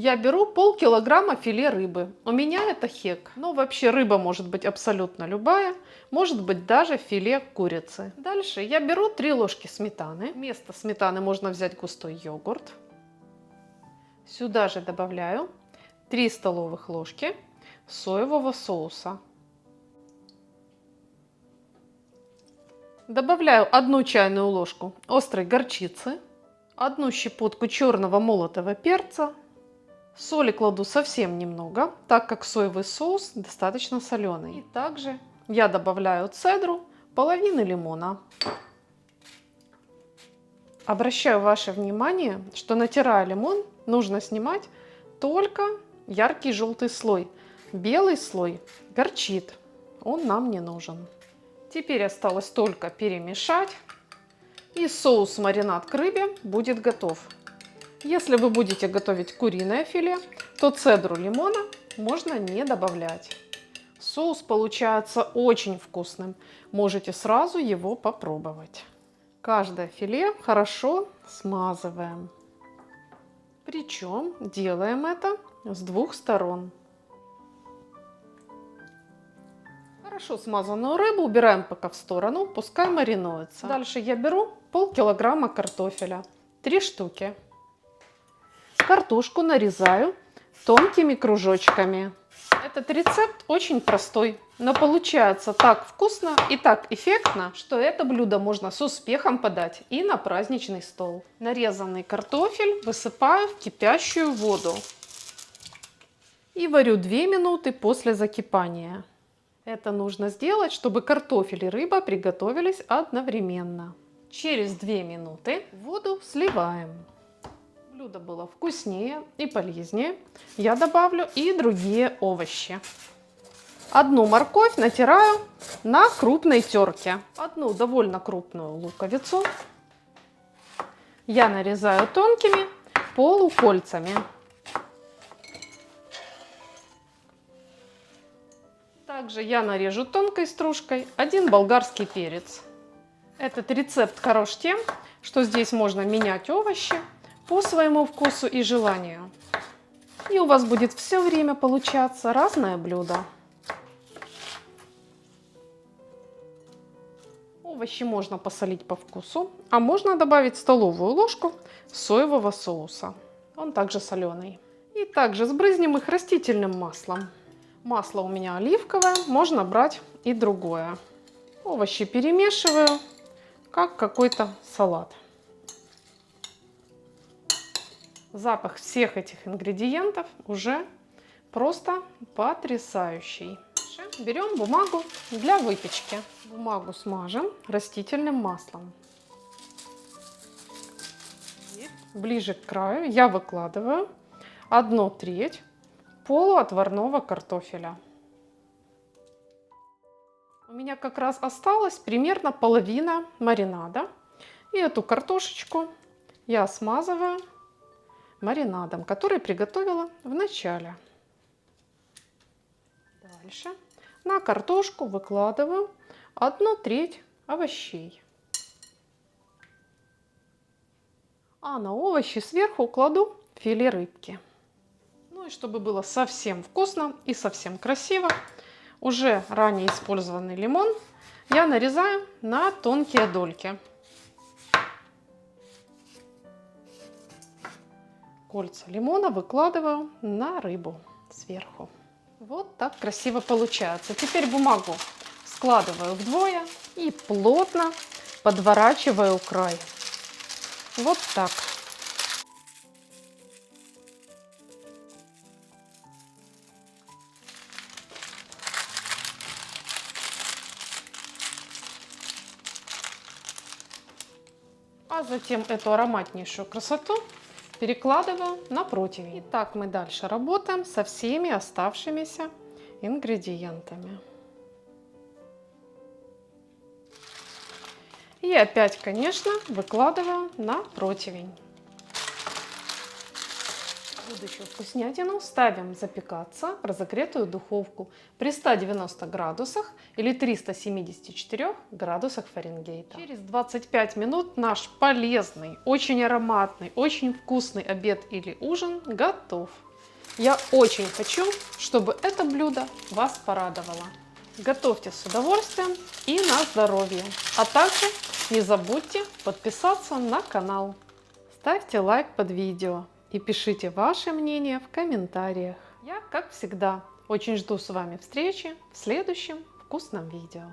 Я беру полкилограмма филе рыбы. У меня это хек. Но вообще рыба может быть абсолютно любая. Может быть даже филе курицы. Дальше я беру 3 ложки сметаны. Вместо сметаны можно взять густой йогурт. Сюда же добавляю 3 столовых ложки соевого соуса. Добавляю 1 чайную ложку острой горчицы, 1 щепотку черного молотого перца. Соли кладу совсем немного, так как соевый соус достаточно соленый. И также я добавляю цедру половины лимона. Обращаю ваше внимание, что натирая лимон, нужно снимать только яркий желтый слой. Белый слой горчит, он нам не нужен. Теперь осталось только перемешать, и соус-маринад к рыбе будет готов. Если вы будете готовить куриное филе, то цедру лимона можно не добавлять. Соус получается очень вкусным. Можете сразу его попробовать. Каждое филе хорошо смазываем. Причем делаем это с 2 сторон. Хорошо смазанную рыбу убираем пока в сторону, пускай маринуется. Дальше я беру полкилограмма картофеля, 3 штуки. Картошку нарезаю тонкими кружочками. Этот рецепт очень простой, но получается так вкусно и так эффектно, что это блюдо можно с успехом подать и на праздничный стол. Нарезанный картофель высыпаю в кипящую воду и варю 2 минуты после закипания. Это нужно сделать, чтобы картофель и рыба приготовились одновременно. Через 2 минуты воду сливаем. Блюдо было вкуснее и полезнее. Я добавлю и другие овощи. 1 морковь натираю на крупной терке. 1 довольно крупную луковицу я нарезаю тонкими полукольцами. Также я нарежу тонкой стружкой 1 болгарский перец. Этот рецепт хорош тем, что здесь можно менять овощи по своему вкусу и желанию. И у вас будет все время получаться разное блюдо. Овощи можно посолить по вкусу, а можно добавить столовую ложку соевого соуса. Он также соленый. И также сбрызнем их растительным маслом. Масло у меня оливковое, можно брать и другое. Овощи перемешиваю, как какой-то салат. Запах всех этих ингредиентов уже просто потрясающий. Берем бумагу для выпечки. Бумагу смажем растительным маслом. И ближе к краю я выкладываю 1/3 полуотварного картофеля. У меня как раз осталась примерно половина маринада. И эту картошечку я смазываю маринадом, который приготовила в начале. Дальше на картошку выкладываю 1/3 овощей. А на овощи сверху кладу филе рыбки. Ну и чтобы было совсем вкусно и совсем красиво, уже ранее использованный лимон я нарезаю на тонкие дольки. Кольца лимона выкладываю на рыбу сверху. Вот так красиво получается. Теперь бумагу складываю вдвое и плотно подворачиваю край. Вот так. А затем эту ароматнейшую красоту перекладываю на противень. И так мы дальше работаем со всеми оставшимися ингредиентами. И опять, конечно, выкладываю на противень. Будущую вкуснятину ставим запекаться в разогретую духовку при 190 градусах или 374 градусах Фаренгейта. Через 25 минут наш полезный, очень ароматный, очень вкусный обед или ужин готов. Я очень хочу, чтобы это блюдо вас порадовало. Готовьте с удовольствием и на здоровье. А также не забудьте подписаться на канал. Ставьте лайк под видео и пишите ваше мнение в комментариях. Я, как всегда, очень жду с вами встречи в следующем вкусном видео.